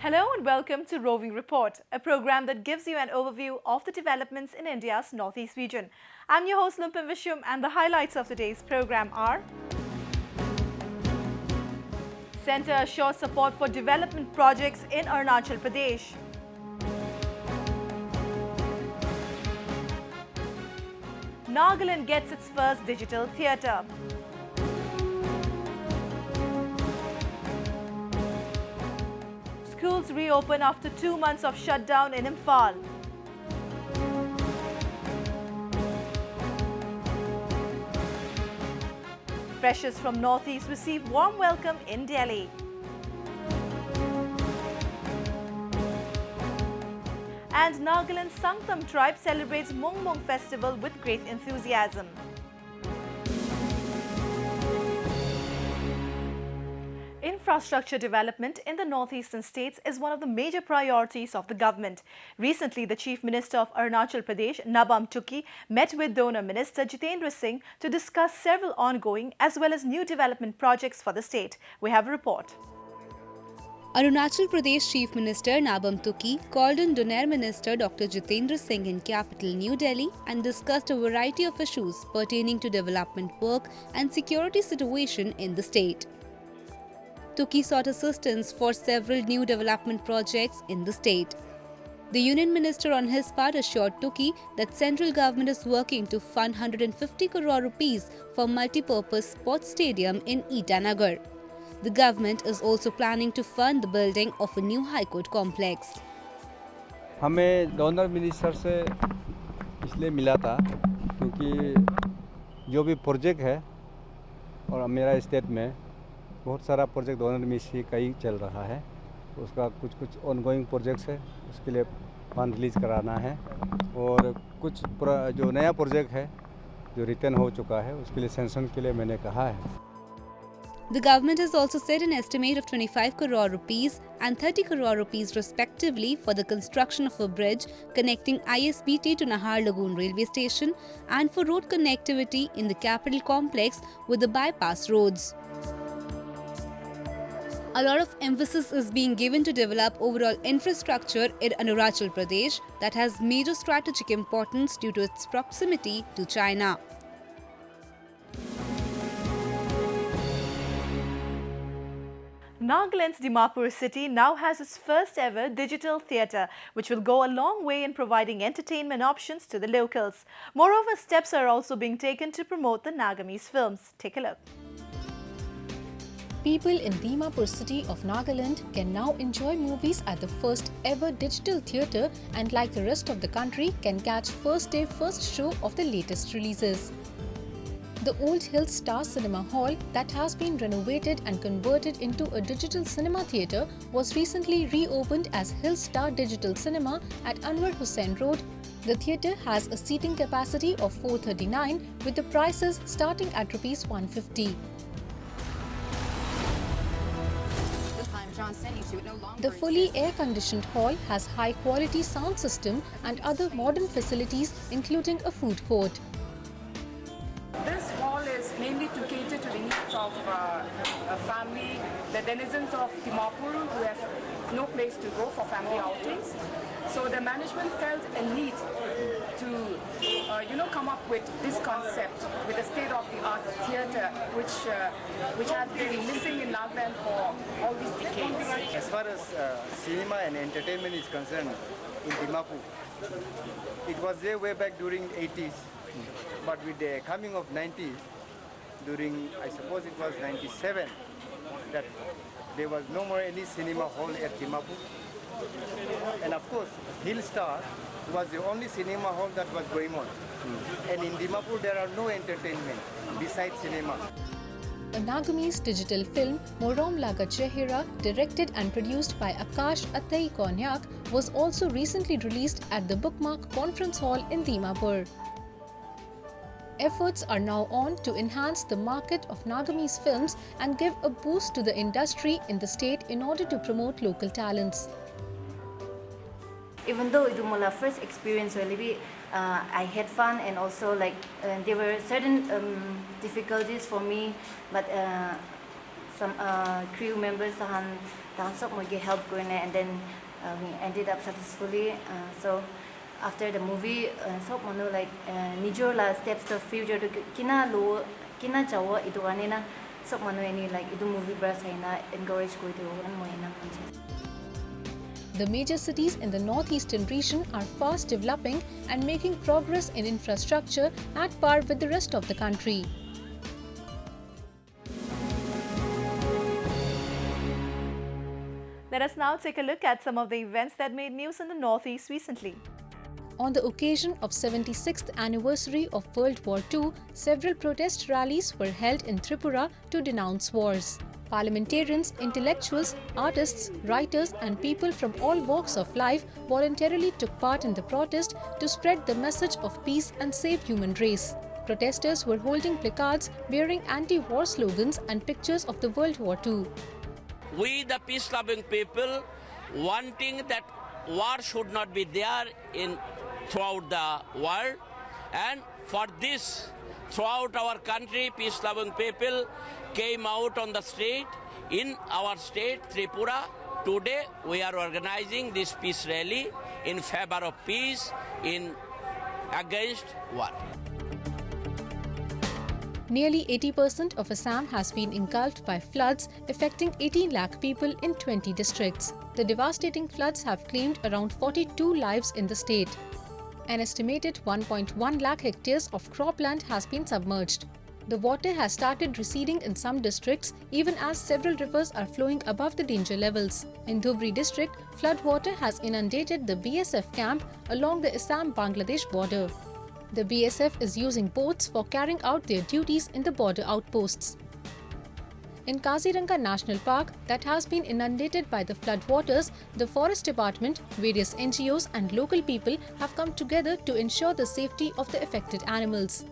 Hello and welcome to Roving Report, a program that gives you an overview of the developments in India's northeast region. I'm your host Lumpin Vishwam, and the highlights of today's program are: Centre assures support for development projects in Arunachal Pradesh. Nagaland gets its first digital theatre. Schools reopen after 2 months of shutdown in Imphal. Freshers from Northeast receive warm welcome in Delhi. And Nagaland's Sangtam tribe celebrates Mung Mung festival with great enthusiasm. Infrastructure development in the northeastern states is one of the major priorities of the government. Recently, the Chief Minister of Arunachal Pradesh, Nabam Tukki, met with Donor Minister Jitendra Singh to discuss several ongoing as well as new development projects for the state. We have a report. Arunachal Pradesh Chief Minister Nabam Tukki called on Donor Minister Dr. Jitendra Singh in capital New Delhi and discussed a variety of issues pertaining to development work and security situation in the state. Tukki sought assistance for several new development projects in the state. The Union Minister on his part assured Tukki that central government is working to fund 150 crore rupees for multi-purpose sports stadium in Itanagar. The government is also planning to fund the building of a new High Court complex. हमें donor minister से इसलिए मिला था क्योंकि जो भी project है और मेरा स्टेट में बहुत सारा प्रोजेक्ट डोनर मिनिस्ट्री का ही चल रहा है, उसका कुछ ऑनगोइंग प्रोजेक्ट्स है, उसके लिए फंड रिलीज कराना है और कुछ जो नया प्रोजेक्ट है जो रिटर्न हो चुका है उसके लिए सैंक्शन के लिए मैंने कहा है. The government has also set an estimate of 25 crore rupees and 30 crore rupees respectively for the construction of a bridge connecting ISBT to Nahar Lagoon railway station and for road connectivity in the capital complex with the bypass roads. A lot of emphasis is being given to develop overall infrastructure in Arunachal Pradesh that has major strategic importance due to its proximity to China. Nagaland's Dimapur city now has its first ever digital theatre, which will go a long way in providing entertainment options to the locals. Moreover, steps are also being taken to promote the Nagamese films. Take a look. People in Dimapur city of Nagaland can now enjoy movies at the first ever digital theatre and, like the rest of the country, can catch first day first show of the latest releases. The old Hill Star Cinema Hall that has been renovated and converted into a digital cinema theatre was recently reopened as Hill Star Digital Cinema at Anwar Hussain Road. The theatre has a seating capacity of 439 with the prices starting at Rs 150. The fully air-conditioned hall has high-quality sound system and other modern facilities including a food court. This hall is mainly to cater to the needs of a family, the denizens of Dimapur who have no place to go for family outings. So the management felt a need to come up with this concept with a state-of-the-art theatre which has been missing in Nagaland for all these decades. As far as cinema and entertainment is concerned in Dimapur, it was there way back during 80s, but with the coming of 90s, during I suppose it was 97, that there was no more any cinema hall at Dimapur. And of course, Hill Star was the only cinema hall that was going on. And in Dimapur there are no entertainment besides cinema. A Nagamese digital film, Morom Laga Chehira, directed and produced by Akash Attai Konyak, was also recently released at the Bookmark Conference Hall in Dimapur. Efforts are now on to enhance the market of Nagamese films and give a boost to the industry in the state in order to promote local talents. Even though it was my first experience, I had fun, and also there were certain difficulties for me, but some crew members tahan sok mo help ko na, and then we ended up successfully. So after the movie, sok mo like nijor la steps to future to kina jawa itu kanina sok mo any like itu movie bras na encourage ko itu mo ina. The major cities in the northeastern region are fast developing and making progress in infrastructure at par with the rest of the country. Let us now take a look at some of the events that made news in the Northeast recently. On the occasion of 76th anniversary of World War II, several protest rallies were held in Tripura to denounce wars. Parliamentarians, intellectuals, artists, writers and people from all walks of life voluntarily took part in the protest to spread the message of peace and save human race. Protesters were holding placards bearing anti-war slogans and pictures of the World War II. We, the peace-loving people, wanting that war should not be there throughout the world, and for this, throughout our country, peace-loving people came out on the street in our state, Tripura. Today, we are organizing this peace rally in favor of peace, against war. Nearly 80% of Assam has been engulfed by floods, affecting 18 lakh people in 20 districts. The devastating floods have claimed around 42 lives in the state. An estimated 1.1 lakh hectares of cropland has been submerged. The water has started receding in some districts, even as several rivers are flowing above the danger levels. In Dhubri district, flood water has inundated the BSF camp along the Assam-Bangladesh border. The BSF is using boats for carrying out their duties in the border outposts. In Kaziranga National Park, that has been inundated by the flood waters, the Forest Department, various NGOs and local people have come together to ensure the safety of the affected animals.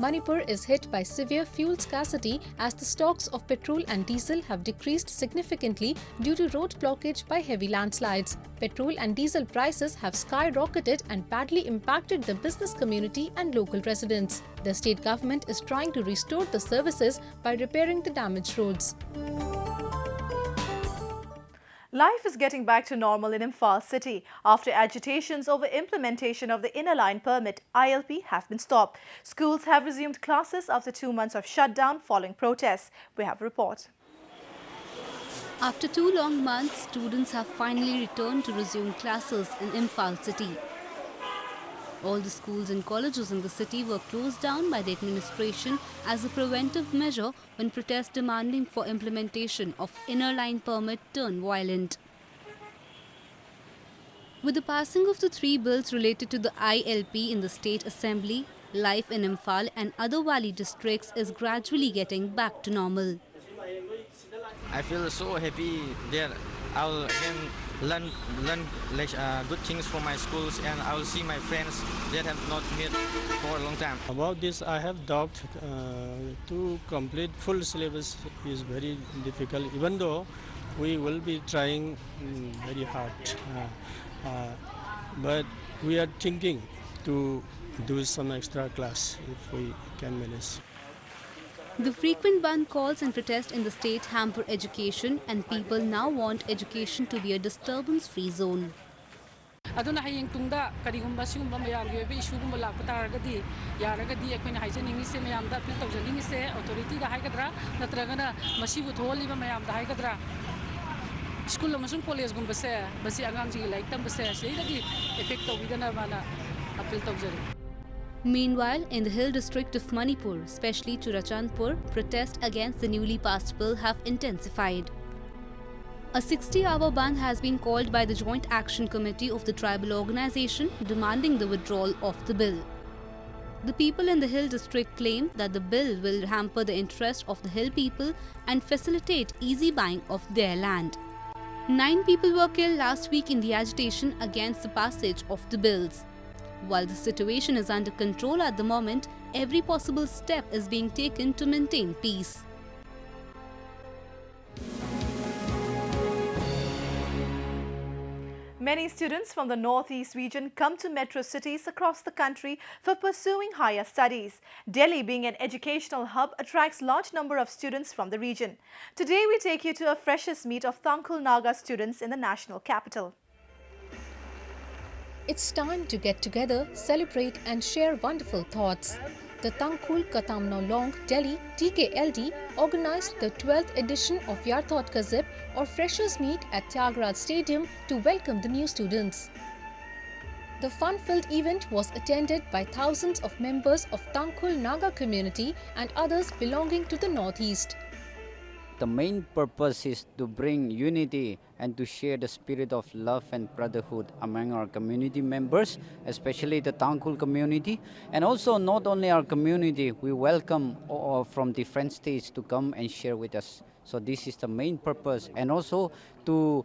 Manipur is hit by severe fuel scarcity as the stocks of petrol and diesel have decreased significantly due to road blockage by heavy landslides. Petrol and diesel prices have skyrocketed and badly impacted the business community and local residents. The state government is trying to restore the services by repairing the damaged roads. Life is getting back to normal in Imphal city. After agitations over implementation of the Inner Line Permit, ILP have been stopped. Schools have resumed classes after 2 months of shutdown following protests. We have a report. After 2 long months, students have finally returned to resume classes in Imphal city. All the schools and colleges in the city were closed down by the administration as a preventive measure when protests demanding for implementation of Inner Line Permit turned violent. With the passing of the 3 bills related to the ILP in the State Assembly, life in Imphal and other valley districts is gradually getting back to normal. I feel so happy that I'll again learn good things from my schools, and I will see my friends that have not met for a long time. About this, I have doubt. To complete full syllabus is very difficult, even though we will be trying very hard. But we are thinking to do some extra class if we can manage. The frequent ban calls and protests in the state hamper education, and people now want education to be a disturbance-free zone. aduna hayeng tungda karigumba sigumba mayam yobe isugumba lakpa taragadi yaragadi akoina haijaningi se mayam da appeal tawjaningi se authority da haigadra natragana masibu tholiba mayam da haigadra school amasung college gumba se basi angam ji like tam se seidagi effect tawidana bana appeal tawjari. Meanwhile, in the hill district of Manipur, especially Churachandpur, protests against the newly passed bill have intensified. A 60-hour ban has been called by the Joint Action Committee of the tribal organization, demanding the withdrawal of the bill. The people in the hill district claim that the bill will hamper the interest of the hill people and facilitate easy buying of their land. 9 people were killed last week in the agitation against the passage of the bills. While the situation is under control at the moment, every possible step is being taken to maintain peace. Many students from the Northeast region come to metro cities across the country for pursuing higher studies. Delhi, being an educational hub, attracts large number of students from the region. Today, we take you to a freshers meet of Tangkhul Naga students in the national capital. It's time to get together, celebrate and share wonderful thoughts. The Tangkhul Katamno Long Delhi TKLD organized the 12th edition of Yarthot Kazip or Freshers Meet at Tyagaraja Stadium to welcome the new students. The fun-filled event was attended by thousands of members of Tangkhul Naga community and others belonging to the Northeast. The main purpose is to bring unity and to share the spirit of love and brotherhood among our community members, especially the Tangkhul community. And also not only our community, we welcome from different states to come and share with us. So this is the main purpose. And also to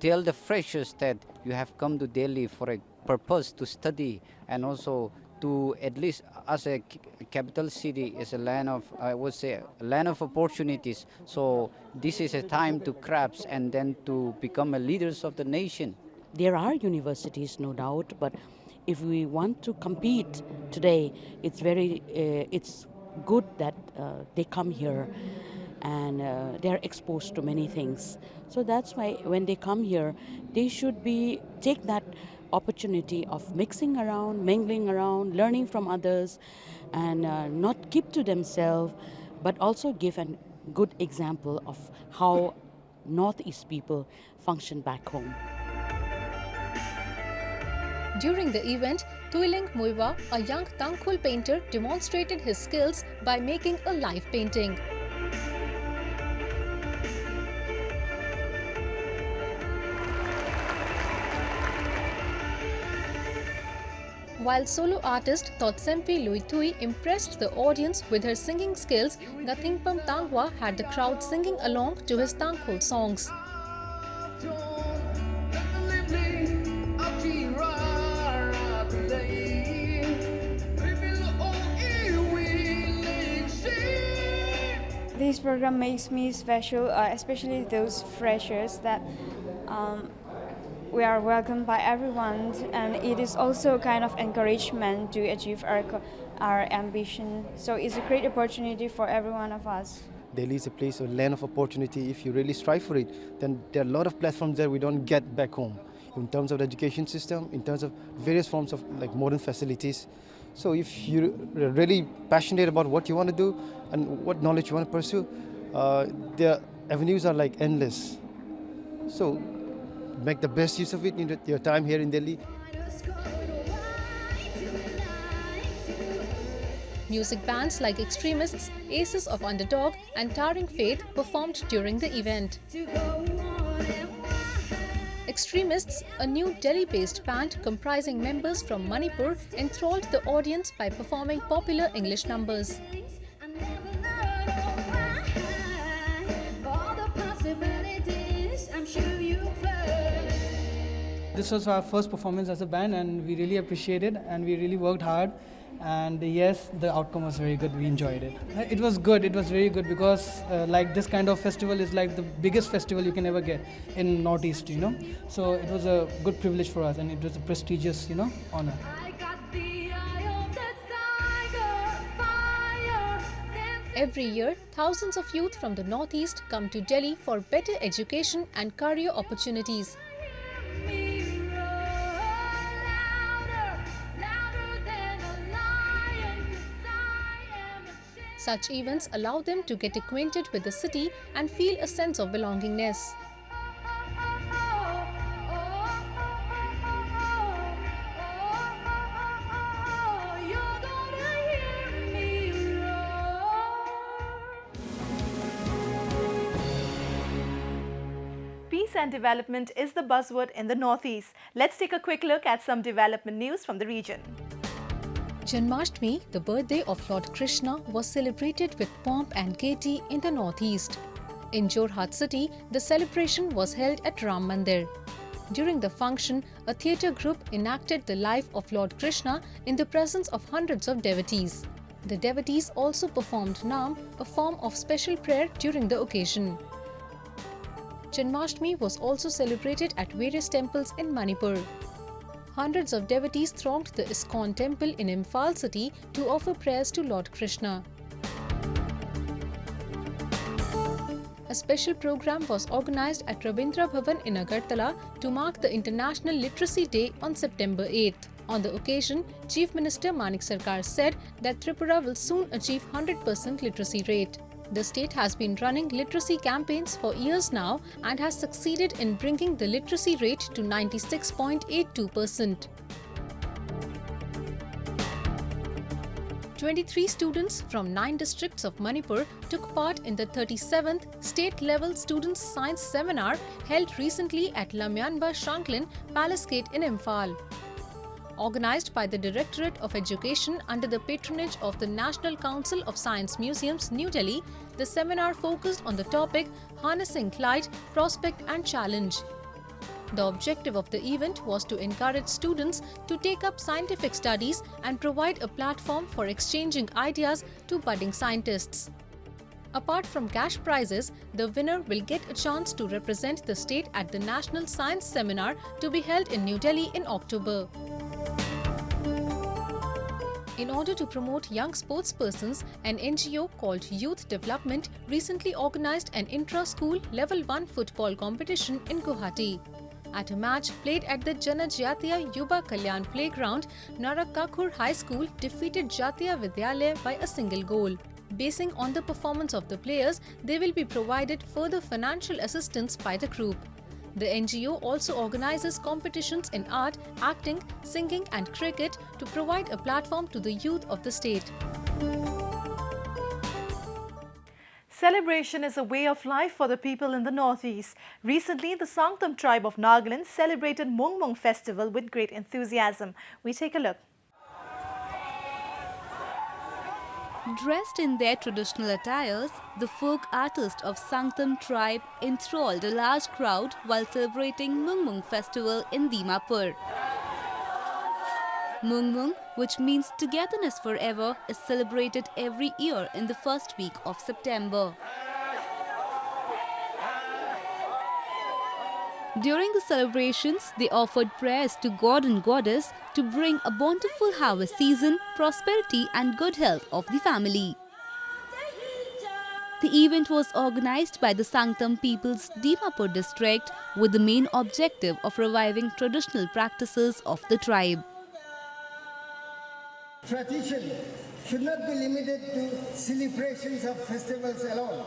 tell the freshers that you have come to Delhi for a purpose to study, and also to, at least as a capital city, is a land of, I would say, a land of opportunities. So this is a time to grasp and then to become a leaders of the nation. There are universities, no doubt, but if we want to compete today, it's good that they come here and they're exposed to many things. So that's why when they come here, they should take that opportunity of mixing around, mingling around, learning from others, and not keep to themselves, but also give a good example of how Northeast people function back home. During the event, Tuiling Muiwa, a young Tangkhul painter, demonstrated his skills by making a live painting. While solo artist Totsempi Luitui impressed the audience with her singing skills, Gatingpam Tangwa had the crowd singing along to his Tangkhul songs. This program makes me special, especially those freshers that we are welcomed by everyone, and it is also kind of encouragement to achieve our ambition. So it's a great opportunity for every one of us. Delhi is a place, a land of opportunity. If you really strive for it, then there are a lot of platforms there we don't get back home. In terms of the education system, in terms of various forms of like modern facilities. So if you're really passionate about what you want to do and what knowledge you want to pursue, the avenues are like endless. So make the best use of it in your time here in Delhi. Music bands like Extremists, Aces of Underdog and Towering Faith performed during the event. Extremists, a new Delhi-based band comprising members from Manipur, enthralled the audience by performing popular English numbers. This was our first performance as a band, and we really appreciate it, and we really worked hard. And yes, the outcome was very good. We enjoyed it. It was good. It was very good because like this kind of festival is like the biggest festival you can ever get in Northeast, you know. So it was a good privilege for us, and it was a prestigious, honor. Every year, thousands of youth from the Northeast come to Delhi for better education and career opportunities. Such events allow them to get acquainted with the city and feel a sense of belongingness. Peace and development is the buzzword in the Northeast. Let's take a quick look at some development news from the region. Janmashtami, the birthday of Lord Krishna, was celebrated with pomp and gaiety in the Northeast. In Jorhat city, the celebration was held at Ram Mandir. During the function, a theatre group enacted the life of Lord Krishna in the presence of hundreds of devotees. The devotees also performed Naam, a form of special prayer during the occasion. Janmashtami was also celebrated at various temples in Manipur. Hundreds of devotees thronged the ISKCON temple in Imphal city to offer prayers to Lord Krishna. A special program was organized at Rabindra Bhavan in Agartala to mark the International Literacy Day on September 8th. On the occasion, Chief Minister Manik Sarkar said that Tripura will soon achieve 100% literacy rate. The state has been running literacy campaigns for years now and has succeeded in bringing the literacy rate to 96.82%. 23 students from 9 districts of Manipur took part in the 37th state-level Students' Science Seminar held recently at Lamyanba Shanklin Palace Gate in Imphal. Organized by the Directorate of Education under the patronage of the National Council of Science Museums, New Delhi, the seminar focused on the topic Harnessing Light, Prospect and Challenge. The objective of the event was to encourage students to take up scientific studies and provide a platform for exchanging ideas to budding scientists. Apart from cash prizes, the winner will get a chance to represent the state at the National Science Seminar to be held in New Delhi in October. In order to promote young sportspersons, an NGO called Youth Development recently organized an intra-school Level 1 football competition in Guwahati. At a match played at the Janajatiya Yuba Kalyan Playground, Narakakhur High School defeated Jatiya Vidyalaya by a single goal. Basing on the performance of the players, they will be provided further financial assistance by the group. The NGO also organizes competitions in art, acting, singing and cricket to provide a platform to the youth of the state. Celebration is a way of life for the people in the Northeast. Recently, the Sangtam tribe of Nagaland celebrated Mung Mung festival with great enthusiasm. We take a look. Dressed in their traditional attires, the folk artists of Sangtam tribe enthralled a large crowd while celebrating Mung Mung festival in Dimapur. Mung Mung, which means togetherness forever, is celebrated every year in the first week of September. During the celebrations, they offered prayers to God and Goddess to bring a bountiful harvest season, prosperity and good health of the family. The event was organized by the Sangtam People's Dimapur district with the main objective of reviving traditional practices of the tribe. Tradition should not be limited to celebrations of festivals alone,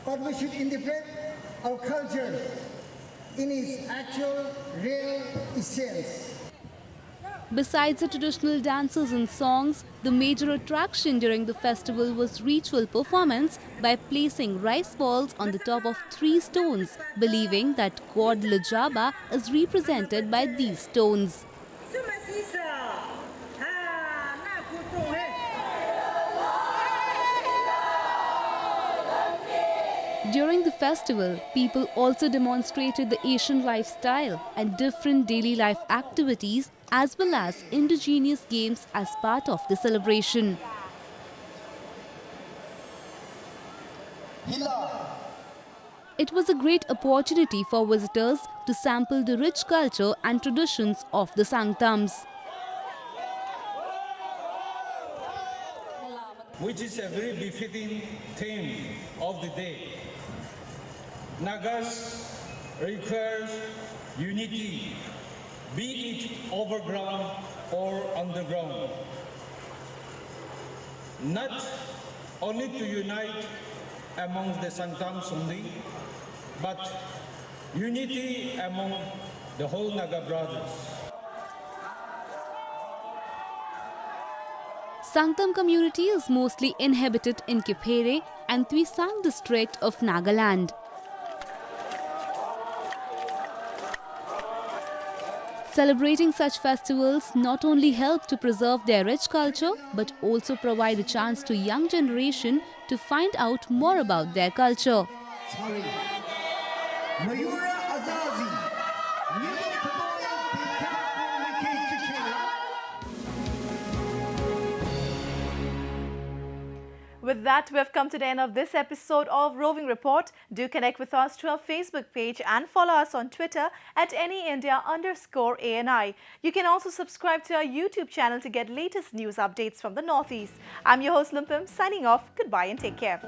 but we should interpret our culture in its actual, real essence. Besides the traditional dances and songs, the major attraction during the festival was ritual performance by placing rice balls on the top of 3 stones, believing that God Lajaba is represented by these stones. During the festival, people also demonstrated the Asian lifestyle and different daily life activities as well as indigenous games as part of the celebration. It was a great opportunity for visitors to sample the rich culture and traditions of the Sangtams. Which is a very befitting theme of the day. Nagas requires unity, be it overground or underground. Not only to unite amongst the Sangtams only, but unity among the whole Naga brothers. Sangtam community is mostly inhabited in Kiphere and Twisang district of Nagaland. Celebrating such festivals not only help to preserve their rich culture but also provide a chance to young generation to find out more about their culture. With that, we have come to the end of this episode of Roving Report. Do connect with us through our Facebook page and follow us on Twitter at AnyIndia_ANI. You can also subscribe to our YouTube channel to get latest news updates from the Northeast. I'm your host Lumpim, signing off. Goodbye and take care.